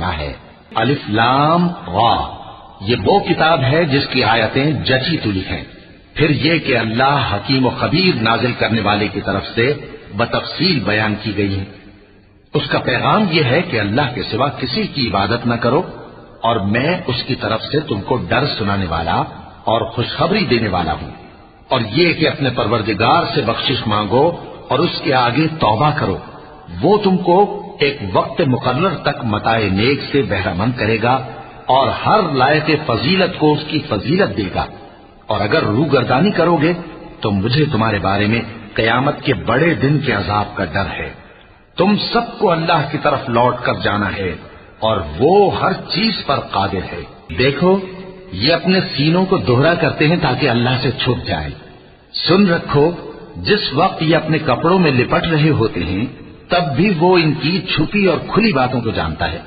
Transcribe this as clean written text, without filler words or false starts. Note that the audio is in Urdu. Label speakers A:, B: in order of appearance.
A: ہے۔ الف لام را، یہ وہ کتاب ہے جس کی آیتیں جچی تلی ہیں۔ پھر یہ کہ اللہ حکیم و خبیر نازل کرنے والے کی طرف سے بتفصیل بیان کی گئی ہے۔ اس کا پیغام یہ ہے کہ اللہ کے سوا کسی کی عبادت نہ کرو، اور میں اس کی طرف سے تم کو ڈر سنانے والا اور خوشخبری دینے والا ہوں، اور یہ کہ اپنے پروردگار سے بخشش مانگو اور اس کے آگے توبہ کرو، وہ تم کو ایک وقت مقرر تک متاع نیک سے بہرہ مند کرے گا اور ہر لائق فضیلت کو اس کی فضیلت دے گا، اور اگر روگردانی کرو گے تو مجھے تمہارے بارے میں قیامت کے بڑے دن کے عذاب کا ڈر ہے۔ تم سب کو اللہ کی طرف لوٹ کر جانا ہے اور وہ ہر چیز پر قادر ہے۔ دیکھو یہ اپنے سینوں کو دوہرا کرتے ہیں تاکہ اللہ سے چھپ جائیں۔ سن رکھو جس وقت یہ اپنے کپڑوں میں لپٹ رہے ہوتے ہیں تب بھی وہ ان کی چھپی اور کھلی باتوں کو جانتا ہے۔